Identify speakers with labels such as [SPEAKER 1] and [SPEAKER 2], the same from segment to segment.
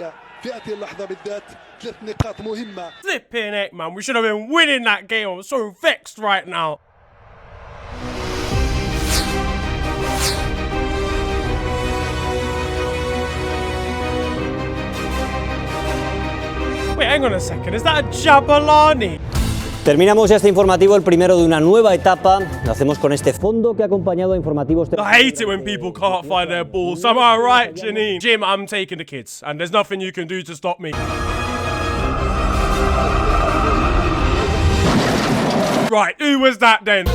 [SPEAKER 1] الإيجابية في هذه اللحظة بالذات. 3 نقاط مهمة.
[SPEAKER 2] Flipping heck, man. We should have been winning that game. I'm so vexed right now. Wait, hang on a second. Is that a Jabalani?
[SPEAKER 3] Terminamos este informativo, el primero de una nueva etapa. Lo hacemos con este fondo que ha acompañado a informativos.
[SPEAKER 2] I hate it when people can't find their balls. Am I right, Janine? Jim, I'm taking the kids, and there's nothing you can do to stop me. Right, who was that then?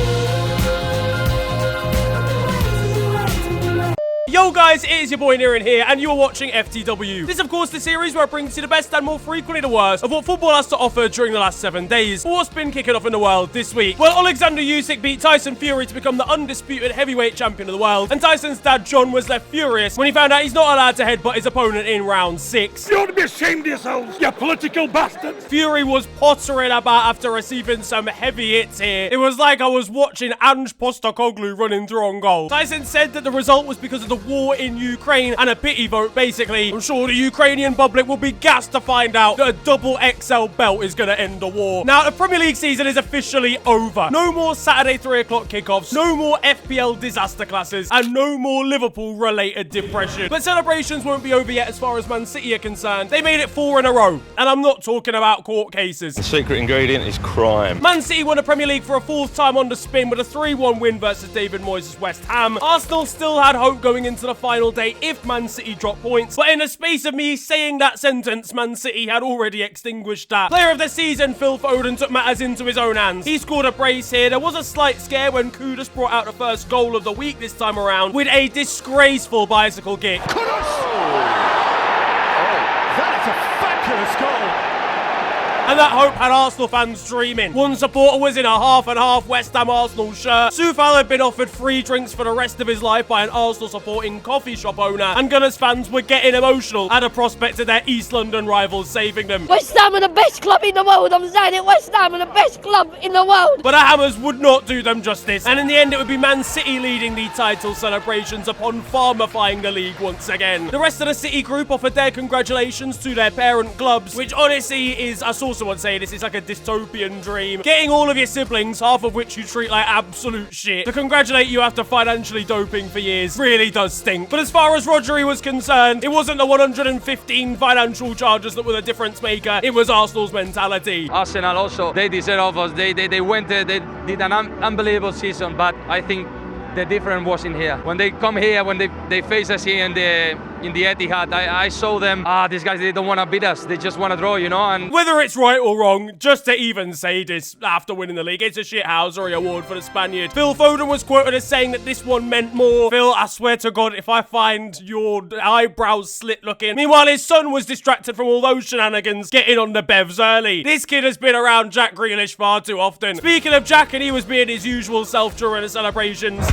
[SPEAKER 2] Yo guys, it is your boy Earnin here, and you're watching FTW. This is of course the series where I bring to you the best and more frequently the worst of what football has to offer during the last 7 days. What's been kicking off in the world this week? Well, Alexander Usyk beat Tyson Fury to become the undisputed heavyweight champion of the world, and Tyson's dad John was left furious when he found out he's not allowed to headbutt his opponent in round 6.
[SPEAKER 4] You ought to be ashamed of yourselves, you political bastards!
[SPEAKER 2] Fury was pottering about after receiving some heavy hits here. It was like I was watching Ange Postecoglou running through on goal. Tyson said that the result was because of the war in Ukraine and a pity vote, basically. I'm sure the Ukrainian public will be gassed to find out that a double XL belt is going to end the war. Now, the Premier League season is officially over. No more Saturday 3 o'clock kickoffs, no more FPL disaster classes, and no more Liverpool-related depression. But celebrations won't be over yet as far as Man City are concerned. They made it 4 in a row, and I'm not talking about court cases.
[SPEAKER 5] The secret ingredient is crime.
[SPEAKER 2] Man City won the Premier League for a 4th time on the spin with a 3-1 win versus David Moyes' West Ham. Arsenal still had hope going into the final day if Man City dropped points, but in the space of me saying that sentence, Man City had already extinguished that. Player of the season, Phil Foden, took matters into his own hands. He scored a brace here. There was a slight scare when Kudus brought out the first goal of the week this time around with a disgraceful bicycle kick.
[SPEAKER 4] Kudus! That is a fabulous goal!
[SPEAKER 2] And that hope had Arsenal fans dreaming. One supporter was in a half-and-half West Ham Arsenal shirt. Soufal had been offered free drinks for the rest of his life by an Arsenal-supporting coffee shop owner. And Gunners fans were getting emotional at the prospect of their East London rivals saving them.
[SPEAKER 6] West Ham are the best club in the world, I'm saying it. West Ham are the best club in the world.
[SPEAKER 2] But the Hammers would not do them justice. And in the end, it would be Man City leading the title celebrations upon farmifying the league once again. The rest of the City group offered their congratulations to their parent clubs, which honestly is a source would say this is like a dystopian dream. Getting all of your siblings, half of which you treat like absolute shit, to congratulate you after financially doping for years really does stink. But as far as Rodri was concerned, it wasn't the 115 financial charges that were the difference maker. It was Arsenal's mentality.
[SPEAKER 7] Arsenal also, they deserve us. They did an unbelievable season, but I think the difference was in here. When they come here, when they face us here in the Etihad, I saw them, these guys, they don't want to beat us. They just want to draw, you know? And
[SPEAKER 2] whether it's right or wrong, just to even say this after winning the league, it's a shithousery award for the Spaniard. Phil Foden was quoted as saying that this one meant more. Phil, I swear to God, if I find your eyebrows slit looking. Meanwhile, his son was distracted from all those shenanigans, getting on the bevs early. This kid has been around Jack Grealish far too often. Speaking of Jack, and he was being his usual self during the celebrations.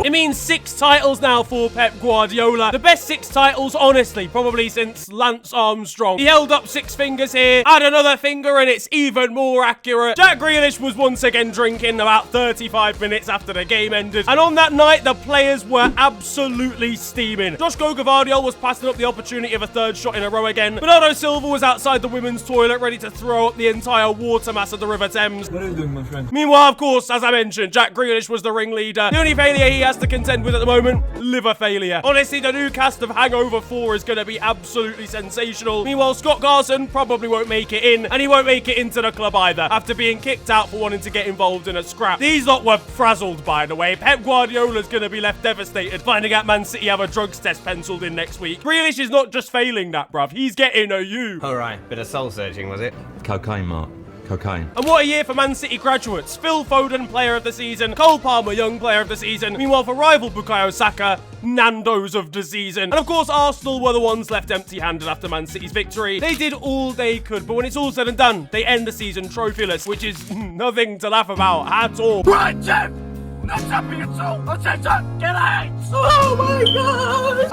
[SPEAKER 2] It means 6 titles now for Pep Guardiola. The best 6 titles, honestly, probably since Lance Armstrong. He held up 6 fingers here, had another finger, and it's even more accurate. Jack Grealish was once again drinking about 35 minutes after the game ended. And on that night, the players were absolutely steaming. Joshko Gvardiol was passing up the opportunity of a 3rd shot in a row again. Bernardo Silva was outside the women's toilet, ready to throw up the entire water mass of the River Thames.
[SPEAKER 8] What are you doing, my friend?
[SPEAKER 2] Meanwhile, of course, as I mentioned, Jack Grealish was the ringleader. The only failure he has to contend with at the moment, liver failure. Honestly, the new cast of Hangover 4 is going to be absolutely sensational. Meanwhile, Scott Carson probably won't make it in, and he won't make it into the club either, after being kicked out for wanting to get involved in a scrap. These lot were frazzled, by the way. Pep Guardiola's going to be left devastated, finding out Man City have a drugs test penciled in next week. Grealish is not just failing that, bruv. He's getting a U.
[SPEAKER 9] Alright, bit of soul searching, was it? Cocaine, Mark. Cocaine.
[SPEAKER 2] And what a year for Man City graduates. Phil Foden, player of the season. Cole Palmer, young player of the season. Meanwhile, for rival Bukayo Saka, Nando's of the season. And of course, Arsenal were the ones left empty-handed after Man City's victory. They did all they could, but when it's all said and done, they end the season trophyless, which is nothing to laugh about at all.
[SPEAKER 4] Right, Jim! Not jumping at all! I said, get out! Oh my God!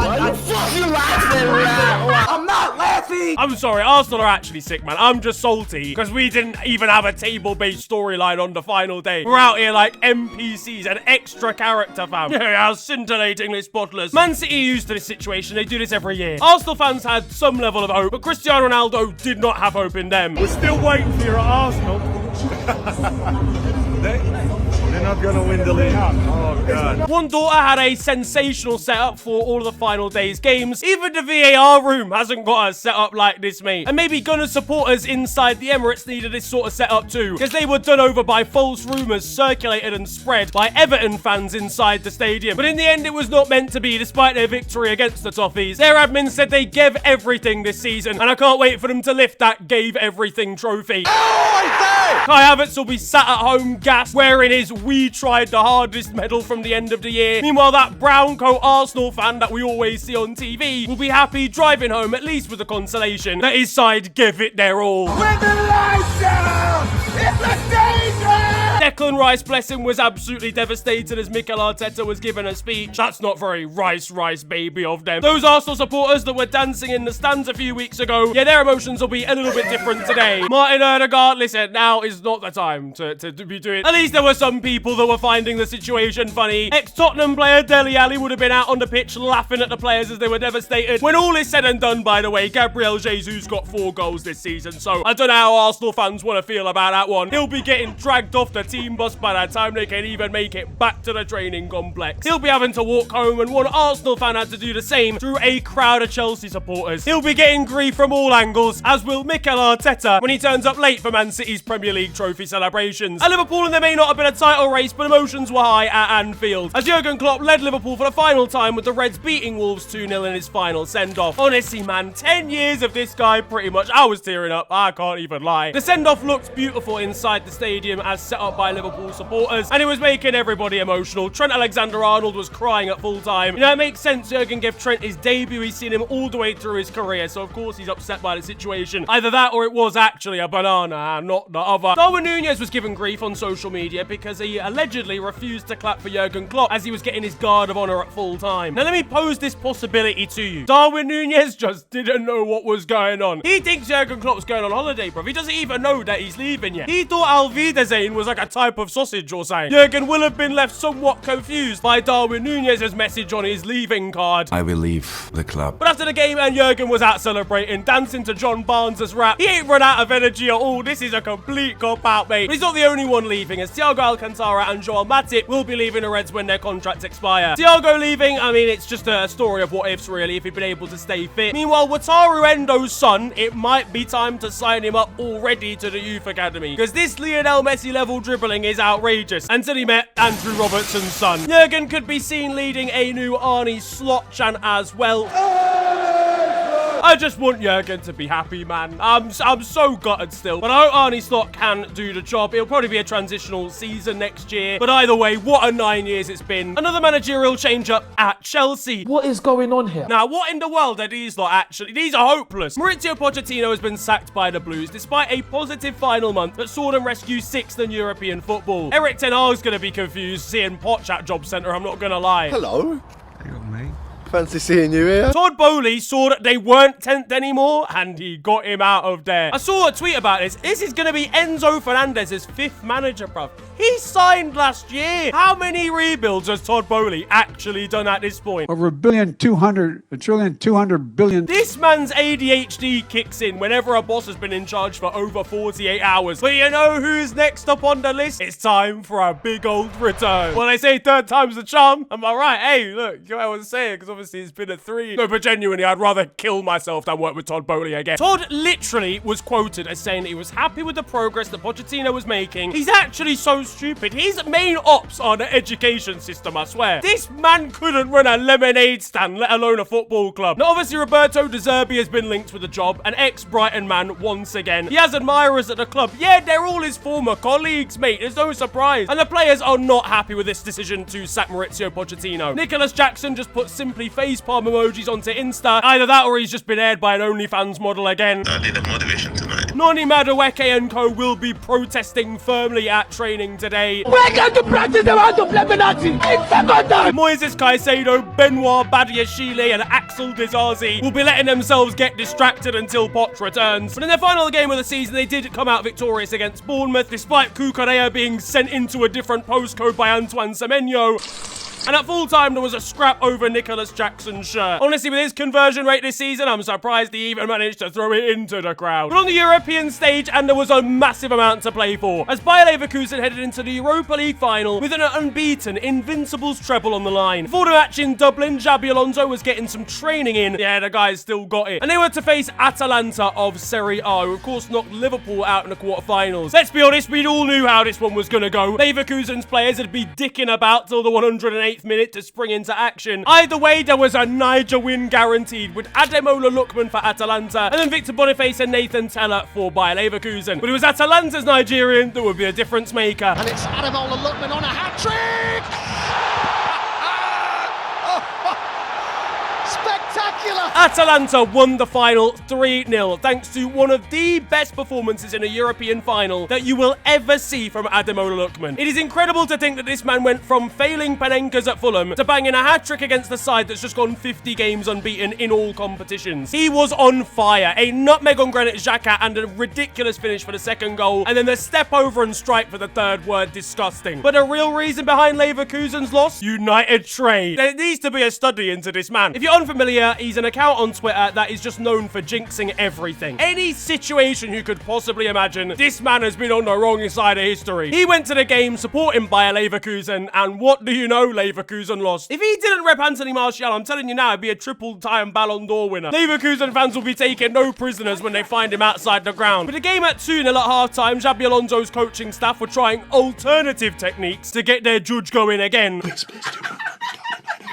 [SPEAKER 8] I'm not laughing!
[SPEAKER 2] league. I'm sorry, Arsenal are actually sick, man. I'm just salty because we didn't even have a table-based storyline on the final day. We're out here like NPCs, an extra character, fam. Yeah, how scintillatingly spotless. Man City are used to this situation. They do this every year. Arsenal fans had some level of hope, but Cristiano Ronaldo did not have hope in them.
[SPEAKER 8] We're still waiting for you at Arsenal. They're not going to win the league. Oh, God.
[SPEAKER 2] One daughter had a sensational setup for all of the final day's games. Even the VAR room hasn't got a setup like this, mate. And maybe Gunner supporters inside the Emirates needed this sort of setup too, because they were done over by false rumours circulated and spread by Everton fans inside the stadium. But in the end, it was not meant to be, despite their victory against the Toffees. Their admin said they gave everything this season, and I can't wait for them to lift that gave everything trophy. Kai Havertz will be sat at home gassed, wearing his "we tried the hardest" medal from the end of the year. Meanwhile, that brown coat Arsenal fan that we always see on TV will be happy driving home, at least with the consolation that his side gave it their all.
[SPEAKER 4] When the lights down, it's a danger!
[SPEAKER 2] Declan Rice, bless him, was absolutely devastated as Mikel Arteta was given a speech. That's not very rice baby of them. Those Arsenal supporters that were dancing in the stands a few weeks ago, yeah, their emotions will be a little bit different today. Martin Odegaard, listen, now is not the time to be doing. At least there were some people that were finding the situation funny. Ex-Tottenham player Dele Alli would have been out on the pitch laughing at the players as they were devastated. When all is said and done, by the way, Gabriel Jesus got 4 goals this season, so I don't know how Arsenal fans want to feel about that one. He'll be getting dragged off the team bus by the time they can even make it back to the training complex. He'll be having to walk home, and one Arsenal fan had to do the same through a crowd of Chelsea supporters. He'll be getting grief from all angles, as will Mikel Arteta when he turns up late for Man City's Premier League trophy celebrations. At Liverpool, and there may not have been a title race, but emotions were high at Anfield, as Jurgen Klopp led Liverpool for the final time, with the Reds beating Wolves 2-0 in his final send-off. Honestly, man, 10 years of this guy, pretty much. I was tearing up, I can't even lie. The send-off looked beautiful inside the stadium as set up by Liverpool supporters, and it was making everybody emotional. Trent Alexander-Arnold was crying at full time. You know, it makes sense. Jurgen gave Trent his debut. He's seen him all the way through his career, so of course he's upset by the situation. Either that or it was actually a banana and not the other. Darwin Núñez was given grief on social media because he allegedly refused to clap for Jurgen Klopp as he was getting his guard of honor at full time. Now let me pose this possibility to you. Darwin Núñez just didn't know what was going on. He thinks Jurgen Klopp's going on holiday, bro. He doesn't even know that he's leaving yet. He thought Auf Wiedersehen was like a type of sausage or something. Jurgen will have been left somewhat confused by Darwin Núñez's message on his leaving card.
[SPEAKER 10] I will leave the club.
[SPEAKER 2] But after the game, and Jurgen was out celebrating, dancing to John Barnes' rap. He ain't run out of energy at all. This is a complete cop-out, mate. But he's not the only one leaving, as Thiago Alcantara and Joel Matip will be leaving the Reds when their contracts expire. Thiago leaving, I mean, it's just a story of what ifs, really, if he'd been able to stay fit. Meanwhile, Wataru Endo's son, it might be time to sign him up already to the youth academy, because this Lionel Messi level dribbling is outrageous. Until he met Andrew Robertson's son. Jurgen could be seen leading a new Arnie Slot chant as well. I just want Jurgen to be happy, man. I'm so gutted still. But I hope Arnie Slot can do the job. It'll probably be a transitional season next year. But either way, what a 9 years it's been. Another managerial change-up at Chelsea.
[SPEAKER 11] What is going on here?
[SPEAKER 2] Now, what in the world are these lot actually? These are hopeless. Mauricio Pochettino has been sacked by the Blues, despite a positive final month that saw them rescue 6th in European football. Eric Ten Hag's going to be confused seeing Poch at Job Centre, I'm not going to lie.
[SPEAKER 12] Hello.
[SPEAKER 10] Hang on, mate.
[SPEAKER 12] Fancy seeing you here.
[SPEAKER 2] Todd Bowley saw that they weren't 10th anymore, and he got him out of there. I saw a tweet about this. This is going to be Enzo Fernandez's 5th manager, bruv. He signed last year. How many rebuilds has Todd Bowley actually done at this point?
[SPEAKER 13] Over $1 trillion, 200 billion.
[SPEAKER 2] This man's ADHD kicks in whenever a boss has been in charge for over 48 hours. But you know who's next up on the list? It's time for a big old return. Well, they say 3rd time's the charm. Am I right? Hey, look, you know what I was saying, because obviously it's been a 3. No, but genuinely, I'd rather kill myself than work with Todd Bowley again. Todd literally was quoted as saying that he was happy with the progress that Pochettino was making. He's actually so stupid. His main ops are the education system, I swear. This man couldn't run a lemonade stand, let alone a football club. Now, obviously, Roberto De Zerbi has been linked with the job, an ex-Brighton man once again. He has admirers at the club. Yeah, they're all his former colleagues, mate. There's no surprise. And the players are not happy with this decision to sack Mauricio Pochettino. Nicholas Jackson just put simply facepalm emojis onto Insta. Either that or he's just been aired by an OnlyFans model again.
[SPEAKER 14] I need a motivation tonight.
[SPEAKER 2] Noni Madueke and co will be protesting firmly at training today.
[SPEAKER 4] We're going to practice the round of Lebanese in second time.
[SPEAKER 2] Moises Caicedo, Benoit Badiashile and Axel Dizazi will be letting themselves get distracted until Poch returns. But in their final game of the season, they did come out victorious against Bournemouth, despite Cucurella being sent into a different postcode by Antoine Semenyo. And at full time, there was a scrap over Nicholas Jackson's shirt. Honestly, with his conversion rate this season, I'm surprised he even managed to throw it into the crowd. But on the European stage, and there was a massive amount to play for, as Bayer Leverkusen headed into the Europa League final with an unbeaten Invincibles treble on the line. Before the match in Dublin, Xabi Alonso was getting some training in. Yeah, the guys still got it. And they were to face Atalanta of Serie A, who of course knocked Liverpool out in the quarterfinals. Let's be honest, we all knew how this one was going to go. Leverkusen's players would be dicking about till the 108th minute to spring into action. Either way, there was a Niger win guaranteed, with Ademola Lookman for Atalanta and then Victor Boniface and Nathan Teller for Bayer Leverkusen. But it was Atalanta's Nigerian that would be a difference maker.
[SPEAKER 4] And it's Ademola Lookman on a hat-trick! Spectacular!
[SPEAKER 2] Atalanta won the final 3-0 thanks to one of the best performances in a European final that you will ever see from Ademola Lookman. It is incredible to think that this man went from failing Panenkas at Fulham to banging a hat-trick against the side that's just gone 50 games unbeaten in all competitions. He was on fire. A nutmeg on Granit Xhaka and a ridiculous finish for the second goal, and then the step over and strike for the third were disgusting. But the real reason behind Leverkusen's loss? United trade. There needs to be a study into this man. If you're unfamiliar, he's an account on Twitter that is just known for jinxing everything. Any situation you could possibly imagine, this man has been on the wrong side of history. He went to the game supporting Bayer Leverkusen, and what do you know? Leverkusen lost. If he didn't rep Anthony Martial, I'm telling you now, he'd be a triple-time Ballon d'Or winner. Leverkusen fans will be taking no prisoners when they find him outside the ground. But the game at 2-0 at half-time, Xabi Alonso's coaching staff were trying alternative techniques to get their judge going again.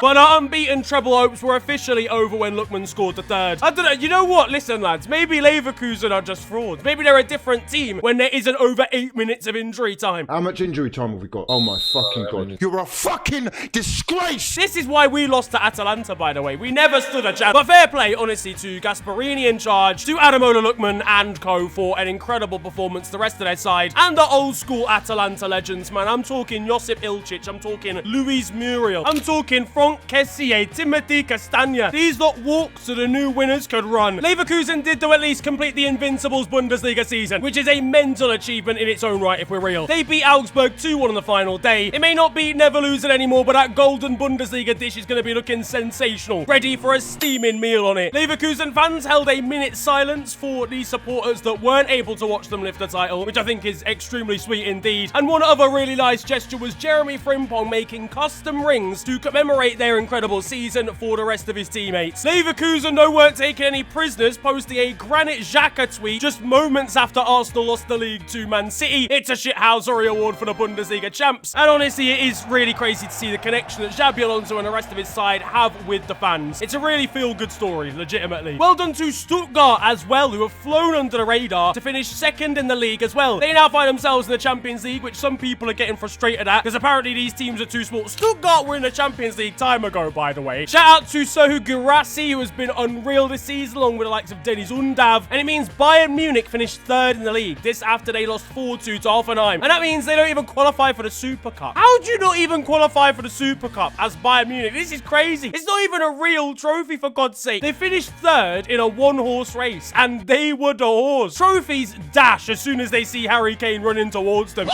[SPEAKER 2] But our unbeaten treble hopes were officially over when Lookman scored the third. I don't know, you know what? Listen, lads, maybe Leverkusen are just frauds. Maybe they're a different team when there isn't over 8 minutes of injury time.
[SPEAKER 11] How much injury time have we got? Oh my fucking god. You're a fucking disgrace!
[SPEAKER 2] This is why we lost to Atalanta, by the way. We never stood a chance. But fair play, honestly, to Gasparini in charge, to Ademola Lookman and co for an incredible performance, the rest of their side, and the old school Atalanta legends, man. I'm talking Josip Ilčić, I'm talking Luis Muriel, I'm talking Franck Kessié, Timothy Castagna. These lot walked so the new winners could run. Leverkusen did though at least complete the Invincibles Bundesliga season, which is a mental achievement in its own right if we're real. They beat Augsburg 2-1 on the final day. It may not be Neverlusen anymore, but that golden Bundesliga dish is going to be looking sensational, ready for a steaming meal on it. Leverkusen fans held a minute's silence for the supporters that weren't able to watch them lift the title, which I think is extremely sweet indeed. And one other really nice gesture was Jeremy Frimpong making custom rings to commemorate their incredible season for the rest of his teammates. Leverkusen, though, weren't taking any prisoners, posting a Granit Xhaka tweet just moments after Arsenal lost the league to Man City. It's a shithousery award for the Bundesliga champs. And honestly, it is really crazy to see the connection that Xabi Alonso and the rest of his side have with the fans. It's a really feel-good story, legitimately. Well done to Stuttgart as well, who have flown under the radar to finish second in the league as well. They now find themselves in the Champions League, which some people are getting frustrated at, because apparently these teams are too small. Stuttgart were in the Champions League time ago, by the way. Shout out to Serhou Guirassy, who has been unreal this season, along with the likes of Dennis Undav. And it means Bayern Munich finished third in the league. This after they lost 4-2 to Hoffenheim. And that means they don't even qualify for the Super Cup. How do you not even qualify for the Super Cup as Bayern Munich? This is crazy. It's not even a real trophy, for God's sake. They finished third in a one-horse race, and they were the horse. Trophies dash as soon as they see Harry Kane running towards them.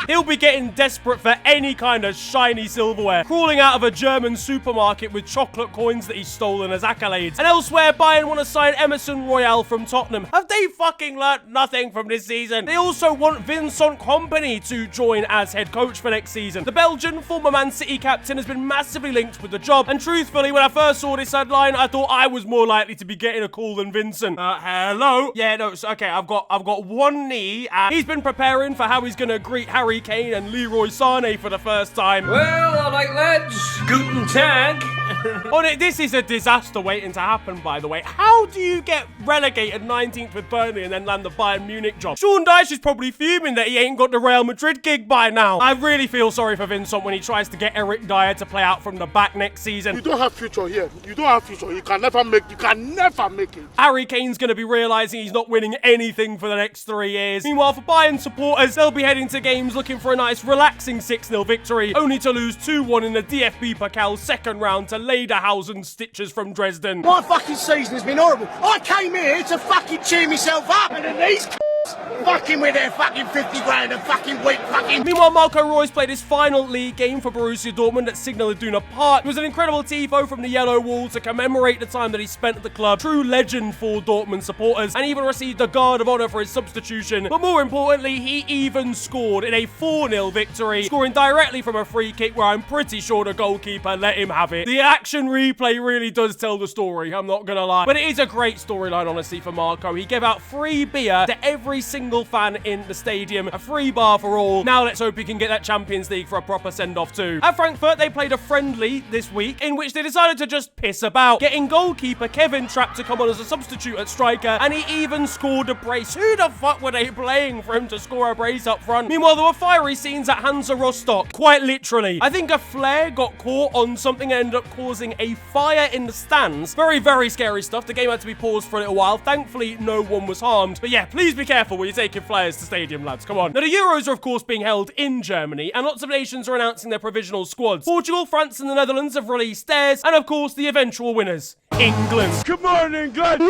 [SPEAKER 2] He'll be getting desperate for any kind of shiny silverware, crawling out of a German supermarket with chocolate coins that he's stolen as accolades. And elsewhere, Bayern want to sign Emerson Royal from Tottenham. Have they fucking learnt nothing from this season? They also want Vincent Kompany to join as head coach for next season. The Belgian, former Man City captain, has been massively linked with the job. And truthfully, when I first saw this headline, I thought I was more likely to be getting a call than Vincent. Hello? Yeah, no, it's okay. I've got one knee, and he's been preparing for how he's going to greet Harry Kane and Leroy Sané for the first time.
[SPEAKER 12] Well, all right, lads. Guten Tag.
[SPEAKER 2] On it, this is a disaster waiting to happen, by the way. How do you get relegated 19th with Burnley and then land the Bayern Munich job? Sean Dyche is probably fuming that he ain't got the Real Madrid gig by now. I really feel sorry for Vincent when he tries to get Eric Dyer to play out from the back next season.
[SPEAKER 12] You don't have future here. You don't have future. You can never make it.
[SPEAKER 2] Harry Kane's going to be realising he's not winning anything for the next 3 years. Meanwhile, for Bayern supporters, they'll be heading to games looking for a nice relaxing 6-0 victory, only to lose 2-1 in the DFB Pokal second round to Lederhausen Stitchers from Dresden.
[SPEAKER 4] My fucking season has been horrible. I came here to fucking cheer myself up, and then these fucking with their fucking 50 grand and fucking weak fucking...
[SPEAKER 2] Meanwhile, Marco Reus played his final league game for Borussia Dortmund at Signal Iduna Park. It was an incredible tifo from the Yellow Wall to commemorate the time that he spent at the club. True legend for Dortmund supporters, and even received the Guard of Honor for his substitution. But more importantly, he even scored in a 4-0 victory, scoring directly from a free kick where I'm pretty sure the goalkeeper let him have it. The action replay really does tell the story, I'm not gonna lie. But it is a great storyline, honestly, for Marco. He gave out free beer to every single fan in the stadium, a free bar for all. Now let's hope he can get that Champions League for a proper send-off too. At Frankfurt, they played a friendly this week in which they decided to just piss about, getting goalkeeper Kevin Trapp to come on as a substitute at striker, and he even scored a brace. Who the fuck were they playing for him to score a brace up front? Meanwhile, there were fiery scenes at Hansa Rostock, quite literally. I think a flare got caught on something and ended up causing a fire in the stands. Very, very scary stuff. The game had to be paused for a little while. Thankfully, no one was harmed. But yeah, please be careful when you're taking flyers to stadium, lads. Come on. Now, the Euros are, of course, being held in Germany, and lots of nations are announcing their provisional squads. Portugal, France, and the Netherlands have released theirs, and of course, the eventual winners, England.
[SPEAKER 8] Come on, England!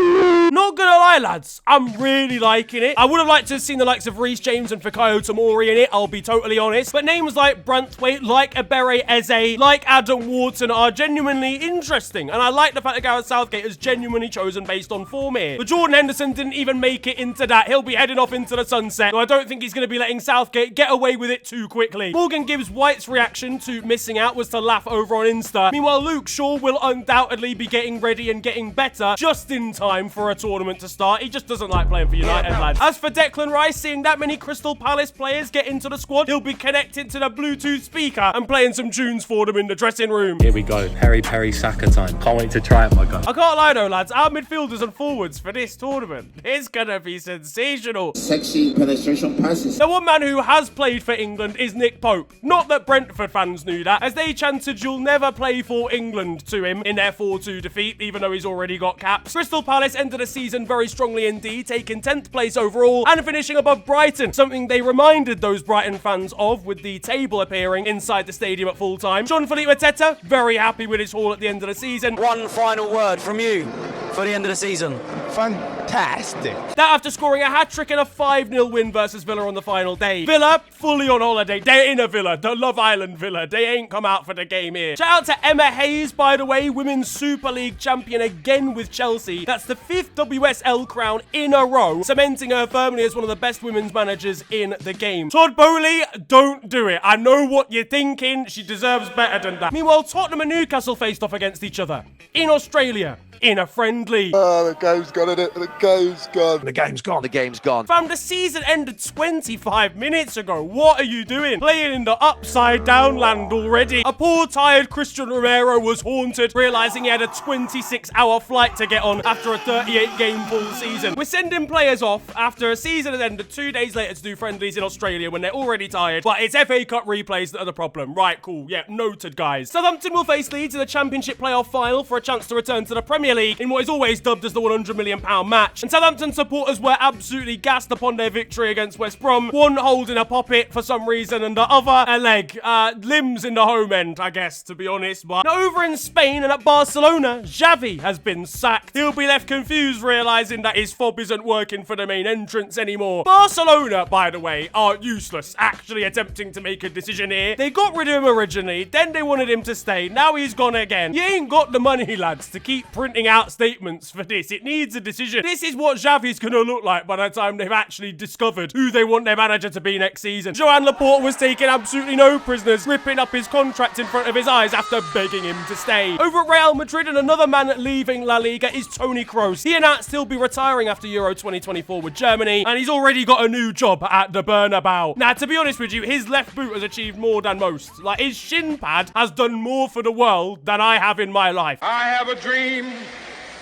[SPEAKER 2] Not gonna lie, lads, I'm really liking it. I would have liked to have seen the likes of Reece James and Fikayo Tomori in it, I'll be totally honest. But names like Branthwaite, like Ebere Eze, like Adam Wharton are genuinely interesting, and I like the fact that Gareth Southgate has genuinely chosen based on form here. But Jordan Henderson didn't even make it into that. He'll be heading off into the sunset, so I don't think he's going to be letting Southgate get away with it too quickly. Morgan Gibbs-White's reaction to missing out was to laugh over on Insta. Meanwhile, Luke Shaw will undoubtedly be getting ready and getting better just in time for a tournament to start. He just doesn't like playing for United, lads. As for Declan Rice, seeing that many Crystal Palace players get into the squad, he'll be connected to the Bluetooth speaker and playing some tunes for them in the dressing room.
[SPEAKER 14] Here we go. Perry Saka time. Can't wait to try it, my guy.
[SPEAKER 2] I can't lie though, lads. Our midfielders and forwards for this tournament, it's gonna be sensational.
[SPEAKER 15] Sexy penetration passes.
[SPEAKER 2] Now, one man who has played for England is Nick Pope. Not that Brentford fans knew that, as they chanted "You'll never play for England" to him in their 4-2 defeat, even though he's already got caps. Crystal Palace ended the season very strongly indeed, taking 10th place overall and finishing above Brighton, something they reminded those Brighton fans of with the table appearing inside the stadium at full time. Jean-Philippe Mateta, very happy with his haul at the end of the season.
[SPEAKER 16] One final word from you for the end of the season.
[SPEAKER 11] Fantastic.
[SPEAKER 2] That after scoring a hat-trick and a 5-0 win versus Villa on the final day. Villa, fully on holiday. They're in a villa, the Love Island villa. They ain't come out for the game here. Shout out to Emma Hayes, by the way, Women's Super League champion again with Chelsea. That's the 5th WSL crown in a row, cementing her firmly as one of the best women's managers in the game. Todd Bowley, don't do it. I know what you're thinking. She deserves better than that. Meanwhile, Tottenham and Newcastle faced off against each other in Australia in a friendly.
[SPEAKER 12] Oh, the game's gone, isn't it? The game's gone.
[SPEAKER 17] The game's gone. The game's gone.
[SPEAKER 2] Fam, the season ended 25 minutes ago. What are you doing? Playing in the upside down land already. A poor, tired Christian Romero was haunted, realizing he had a 26-hour flight to get on after a 38-game full season. We're sending players off after a season has ended 2 days later to do friendlies in Australia when they're already tired. But it's FA Cup replays that are the problem. Right, cool. Yeah, noted, guys. Southampton will face Leeds in the Championship playoff final for a chance to return to the Premier League in what is always dubbed as the £100 million match. And Southampton supporters were absolutely gassed upon their victory against West Brom. One holding a poppet for some reason and the other a leg. Limbs in the home end, I guess, to be honest. But now over in Spain and at Barcelona, Xavi has been sacked. He'll be left confused, realising that his fob isn't working for the main entrance anymore. Barcelona, by the way, are useless, actually attempting to make a decision here. They got rid of him originally, then they wanted him to stay. Now he's gone again. You ain't got the money, lads, to keep printing out statements for this. It needs a decision. This is what Xavi's going to look like by the time they've actually discovered who they want their manager to be next season. Joan Laporta was taking absolutely no prisoners, ripping up his contract in front of his eyes after begging him to stay. Over at Real Madrid, and another man leaving La Liga is Toni Kroos. He announced he'll be retiring after Euro 2024 with Germany, and he's already got a new job at the Bernabeu. Now, to be honest with you, his left boot has achieved more than most. Like, his shin pad has done more for the world than I have in my life.
[SPEAKER 12] I have a dream.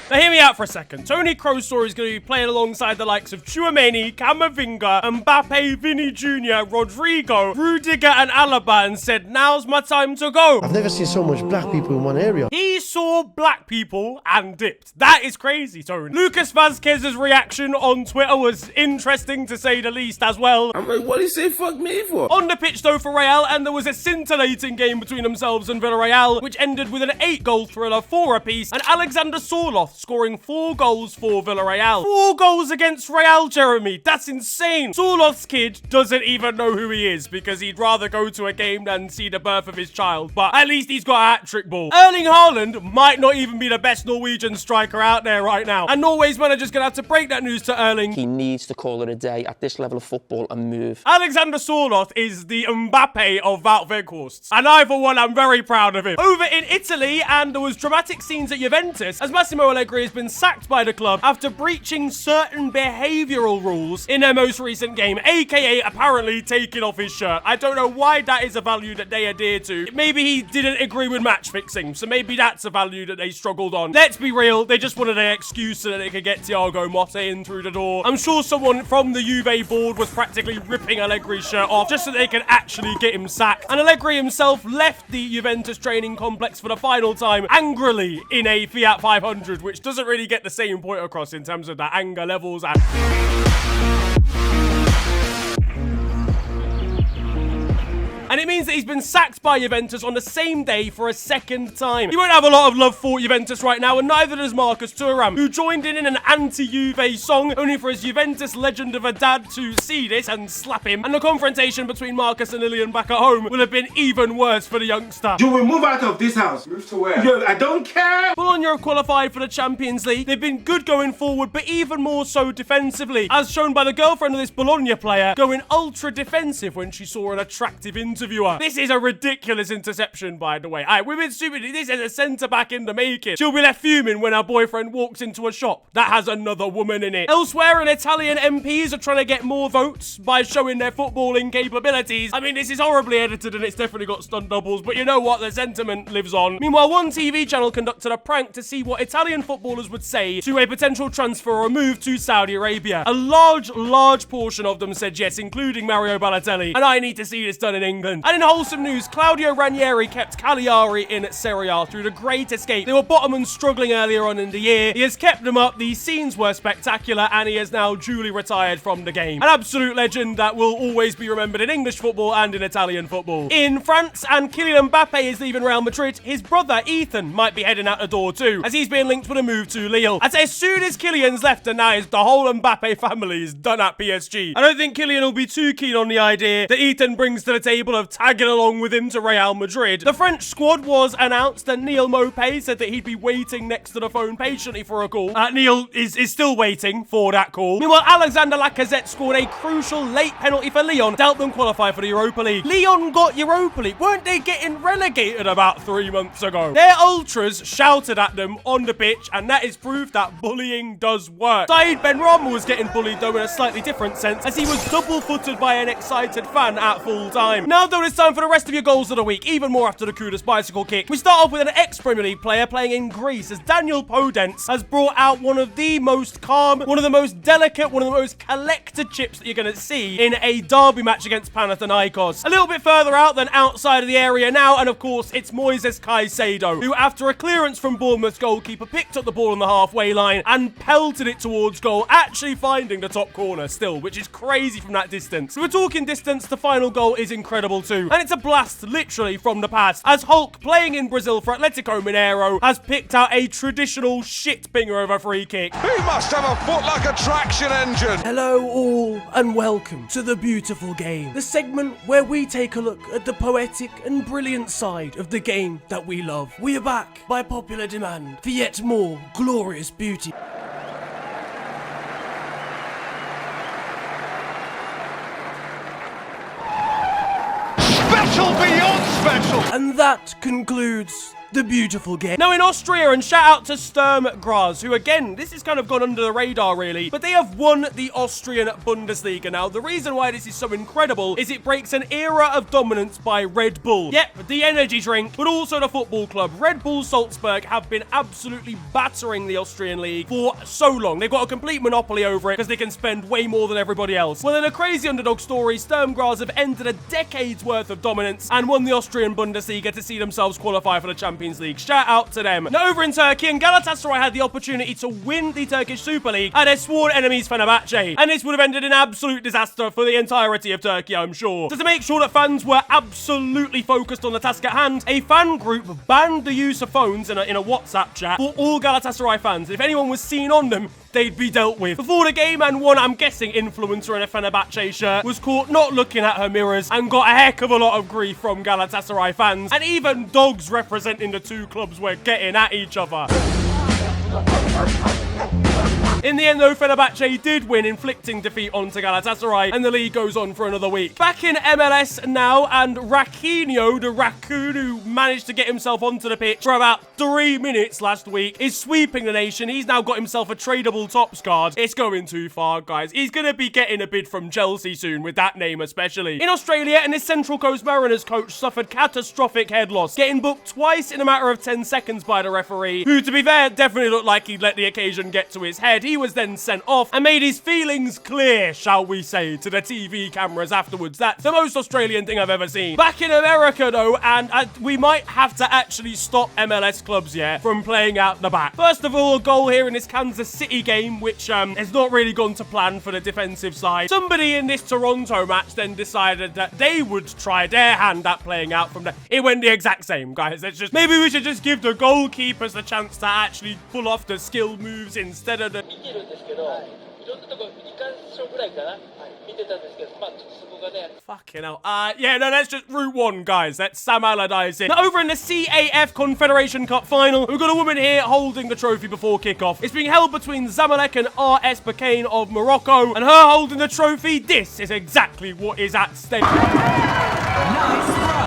[SPEAKER 2] Now, hear me out for a second. Toni Kroos is going to be playing alongside the likes of Tchouaméni, Camavinga, Mbappe, Vini Jr., Rodrigo, Rudiger, and Alaba, and said, now's my time to go.
[SPEAKER 17] I've never seen so much black people in one area.
[SPEAKER 2] He saw black people and dipped. That is crazy, Toni. Lucas Vazquez's reaction on Twitter was interesting, to say the least, as well.
[SPEAKER 18] I'm like, what did he say fuck me for?
[SPEAKER 2] On the pitch, though, for Real, and there was a scintillating game between themselves and Villarreal, which ended with an 8-goal thriller, 4 apiece, and Alexander Sorloth scoring 4 goals for Villarreal. 4 goals against Real, Jeremy. That's insane. Sorloth's kid doesn't even know who he is because he'd rather go to a game than see the birth of his child. But at least he's got a hat-trick ball. Erling Haaland might not even be the best Norwegian striker out there right now. And Norway's manager's going to have to break that news to Erling.
[SPEAKER 19] He needs to call it a day at this level of football and move.
[SPEAKER 2] Alexander Sorloth is the Mbappe of Wout Weghorst. And I, for one, am very proud of him. Over in Italy, and there was dramatic scenes at Juventus, as Massimo Allegri has been sacked by the club after breaching certain behavioural rules in their most recent game, aka apparently taking off his shirt. I don't know why that is a value that they adhere to. Maybe he didn't agree with match fixing, so maybe that's a value that they struggled on. Let's be real, they just wanted an excuse so that they could get Thiago Motta in through the door. I'm sure someone from the Juve board was practically ripping Allegri's shirt off just so they could actually get him sacked. And Allegri himself left the Juventus training complex for the final time angrily in a Fiat 500, which doesn't really get the same point across in terms of the anger levels and... And it means that he's been sacked by Juventus on the same day for a second time. He won't have a lot of love for Juventus right now, and neither does Marcus Thuram, who joined in an anti-Juve song, only for his Juventus legend of a dad to see this and slap him. And the confrontation between Marcus and Lillian back at home will have been even worse for the youngster.
[SPEAKER 18] You will move out of this house. Move to where? Yo, I don't care.
[SPEAKER 2] Bologna have qualified for the Champions League. They've been good going forward, but even more so defensively, as shown by the girlfriend of this Bologna player going ultra defensive when she saw an attractive interviewer. This is a ridiculous interception, by the way. We've been stupid. This is a centre-back in the making. She'll be left fuming when her boyfriend walks into a shop that has another woman in it. Elsewhere, and Italian MPs are trying to get more votes by showing their footballing capabilities. I mean, this is horribly edited and it's definitely got stunt doubles, but you know what? The sentiment lives on. Meanwhile, one TV channel conducted a prank to see what Italian footballers would say to a potential transfer or move to Saudi Arabia. A large portion of them said yes, including Mario Balotelli, and I need to see this done in England. And in wholesome news, Claudio Ranieri kept Cagliari in Serie A through the great escape. They were bottom and struggling earlier on in the year. He has kept them up, the scenes were spectacular, and he has now duly retired from the game. An absolute legend that will always be remembered in English football and in Italian football. In France, and Kylian Mbappe is leaving Real Madrid, his brother Ethan might be heading out the door too, as he's being linked with a move to Lille. As soon as Kylian's left, and now the whole Mbappe family is done at PSG. I don't think Kylian will be too keen on the idea that Ethan brings to the table of tagging along with him to Real Madrid. The French squad was announced, and Neil Maupay said that he'd be waiting next to the phone patiently for a call. Neil is still waiting for that call. Meanwhile, Alexander Lacazette scored a crucial late penalty for Lyon to help them qualify for the Europa League. Lyon got Europa League. Weren't they getting relegated about 3 months ago? Their ultras shouted at them on the pitch, and that is proof that bullying does work. Saïd Benrahma was getting bullied, though, in a slightly different sense, as he was double-footed by an excited fan at full time. Now, though, it's time for the rest of your goals of the week, even more after the Kudus bicycle kick. We start off with an ex-Premier League player playing in Greece, as Daniel Podence has brought out one of the most calm, one of the most delicate, one of the most collected chips that you're going to see in a derby match against Panathinaikos. A little bit further out than outside of the area now, and of course, it's Moises Caicedo, who after a clearance from Bournemouth's goalkeeper picked up the ball on the halfway line and pelted it towards goal, actually finding the top corner still, which is crazy from that distance. If we're talking distance, the final goal is incredible too, and it's a blast literally from the past, as Hulk, playing in Brazil for Atletico Mineiro, has picked out a traditional shit binger of a free kick.
[SPEAKER 20] He must have a foot like a traction engine.
[SPEAKER 2] Hello all, and welcome to The Beautiful Game, the segment where we take a look at the poetic and brilliant side of the game that we love. We are back by popular demand for yet more glorious beauty.
[SPEAKER 20] special beyond special.
[SPEAKER 2] And that concludes the beautiful game. Now in Austria, and shout out to Sturm Graz, who again, this has kind of gone under the radar really, but they have won the Austrian Bundesliga. Now the reason why this is so incredible is it breaks an era of dominance by Red Bull. Yep, the energy drink, but also the football club. Red Bull Salzburg have been absolutely battering the Austrian league for so long. They've got a complete monopoly over it because they can spend way more than everybody else. Well, in a crazy underdog story, Sturm Graz have ended a decade's worth of dominance and won the Austrian Bundesliga to see themselves qualify for the Champions League. Shout out to them. Now over in Turkey, and Galatasaray had the opportunity to win the Turkish Super League at their sworn enemies Fenerbahce, and this would have ended in absolute disaster for the entirety of Turkey, I'm sure. So to make sure that fans were absolutely focused on the task at hand, a fan group banned the use of phones in a WhatsApp chat for all Galatasaray fans. If anyone was seen on them, they'd be dealt with. Before the game, and one, I'm guessing, influencer in a Fenerbahce shirt was caught not looking at her mirrors and got a heck of a lot of grief from Galatasaray fans, and even dogs representing the two clubs were getting at each other. In the end, though, Fenerbahce did win, inflicting defeat onto Galatasaray, and the league goes on for another week. Back in MLS now, and Raquinho, the raccoon who managed to get himself onto the pitch for about 3 minutes last week, is sweeping the nation. He's now got himself a tradable tops card. It's going too far, guys. He's going to be getting a bid from Chelsea soon, with that name especially. In Australia, and his Central Coast Mariners coach suffered catastrophic head loss, getting booked twice in a matter of 10 seconds by the referee, who, to be fair, definitely looked like he'd let the occasion get to his head. He was then sent off and made his feelings clear, shall we say, to the TV cameras afterwards. That's the most Australian thing I've ever seen. Back in America, though, and we might have to actually stop MLS clubs, yeah, from playing out the back. First of all, a goal here in this Kansas City game, which has not really gone to plan for the defensive side. Somebody in this Toronto match then decided that they would try their hand at playing out from there. It went the exact same, guys. It's just, maybe we should just give the goalkeepers the chance to actually pull off the skill moves instead of the... Fucking hell. Yeah, no, that's just Route 1, guys. That's Sam Allardyce in. Now, over in the CAF Confederation Cup final, we've got a woman here holding the trophy before kickoff. It's being held between Zamalek and RS Berkane of Morocco, and her holding the trophy, this is exactly what is at stake.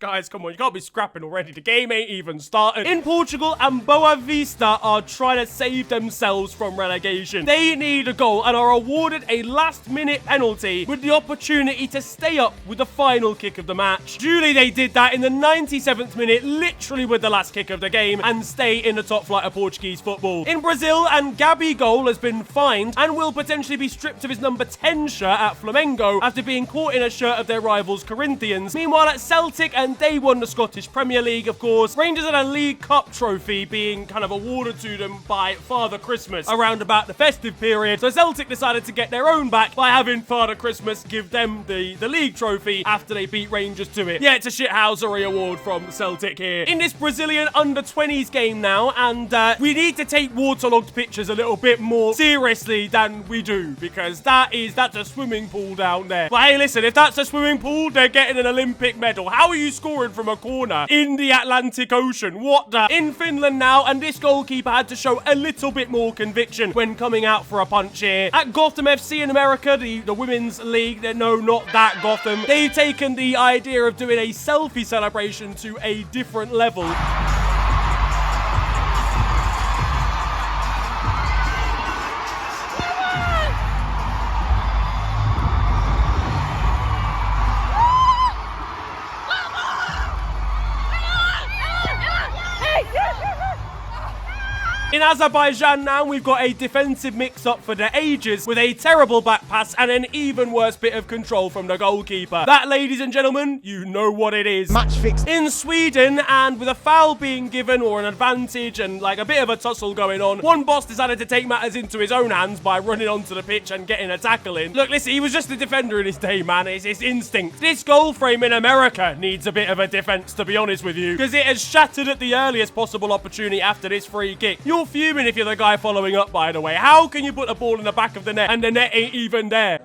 [SPEAKER 2] Guys, come on, you can't be scrapping already. The game ain't even started. In Portugal, and Boa Vista are trying to save themselves from relegation. They need a goal and are awarded a last-minute penalty with the opportunity to stay up with the final kick of the match. Duly, they did that in the 97th minute, literally with the last kick of the game, and stay in the top flight of Portuguese football. In Brazil, and Gabigol has been fined and will potentially be stripped of his number 10 shirt at Flamengo after being caught in a shirt of their rivals Corinthians. Meanwhile, at Celtic, and they won the Scottish Premier League, of course, Rangers had a League Cup trophy being kind of awarded to them by Father Christmas around about the festive period. So Celtic decided to get their own back by having Father Christmas give them the league trophy after they beat Rangers to it. Yeah, it's a shithousery award from Celtic here. In this Brazilian under-20s game now, and we need to take waterlogged pitches a little bit more seriously than we do, because that's a swimming pool down there. But hey, listen, if that's a swimming pool, they're getting an Olympic medal. How are you scoring from a corner in the Atlantic Ocean? What the? In Finland now, and this goalkeeper had to show a little bit more conviction when coming out for a punch here. At Gotham FC in America, the women's league, no, not that Gotham, they've taken the idea of doing a selfie celebration to a different level. In Azerbaijan now, we've got a defensive mix-up for the ages with a terrible back pass and an even worse bit of control from the goalkeeper. That, ladies and gentlemen, you know what it is. Match fixed. In Sweden, and with a foul being given or an advantage and like a bit of a tussle going on, one boss decided to take matters into his own hands by running onto the pitch and getting a tackle in. Look, listen, he was just a defender in his day, man. It's his instinct. This goal frame in America needs a bit of a defense, to be honest with you, because it has shattered at the earliest possible opportunity after this free kick. You're fuming if you're the guy following up, by the way. How can you put a ball in the back of the net and the net ain't even there?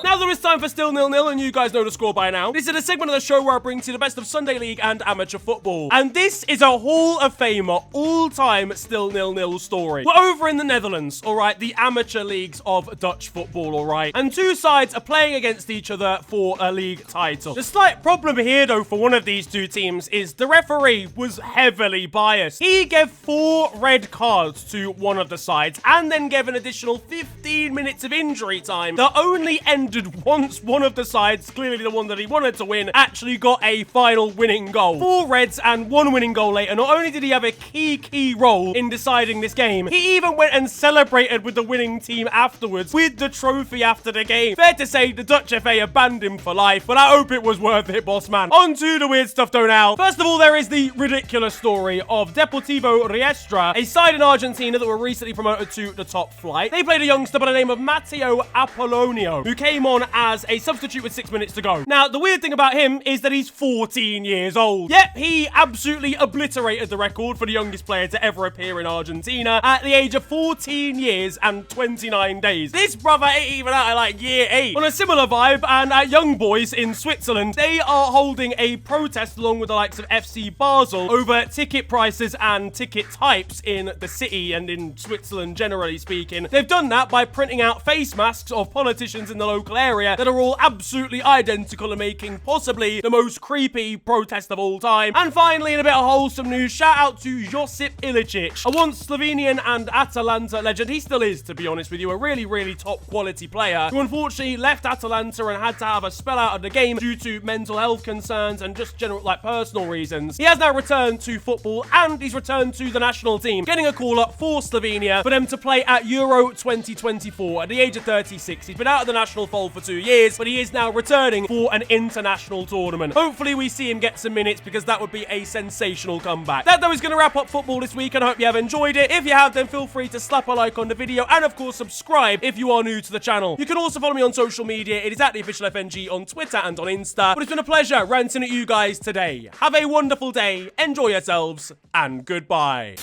[SPEAKER 2] Now there is time for Still 0-0, and you guys know the score by now. This is a segment of the show where I bring to you the best of Sunday League and amateur football. And this is a Hall of Famer, all-time Still 0-0 story. We're over in the Netherlands, alright, the amateur leagues of Dutch football, alright. And two sides are playing against each other for a league title. The slight problem here, though, for one of these two teams is the referee was heavily biased. He gave 4 red cards to one of the sides and then gave an additional 15 minutes of injury time that only ended once one of the sides, clearly the one that he wanted to win, actually got a final winning goal. 4 reds and 1 winning goal later, not only did he have a key role in deciding this game, he even went and celebrated with the winning team afterwards with the trophy after the game. Fair to say, the Dutch FA have banned him for life, but I hope it was worth it, boss man. On to the weird stuff though now. First of all, there is the ridiculous story of Deportivo Riestra, a side in Argentina that were recently promoted to the top flight. They played a youngster by the name of Matteo Apollonio, who came on as a substitute with 6 minutes to go. Now, the weird thing about him is that he's 14 years old. Yep, he absolutely obliterated the record for the youngest player to ever appear in Argentina at the age of 14 years and 29 days. This brother ain't even out at like year 8. On a similar vibe, and at Young Boys in Switzerland, they are holding a protest along with the likes of FC Basel over ticket prices and ticket types in the city and in Switzerland, generally speaking. They've done that by printing out face masks of politicians in the local area that are all absolutely identical and making possibly the most creepy protest of all time. And finally, in a bit of wholesome news, shout out to Josip Ilicic, a once Slovenian and Atalanta legend. He still is, to be honest with you, a really top quality player who unfortunately left Atalanta and had to have a spell out of the game due to mental health concerns and just general personal reasons. He has now returned to football and he's returned to the national team, getting a call up for Slovenia for them to play at Euro 2024 at the age of 36. He's been out of the national fold for 2 years, but he is now returning for an international tournament. Hopefully we see him get some minutes because that would be a sensational comeback. That though is going to wrap up football this week, and I hope you have enjoyed it. If you have, then feel free to slap a like on the video and of course subscribe if you are new to the channel. You can also follow me on social media. It is at the official FNG on Twitter and on Insta. But it's been a pleasure ranting at you guys today. Have a wonderful day, enjoy yourselves, and goodbye.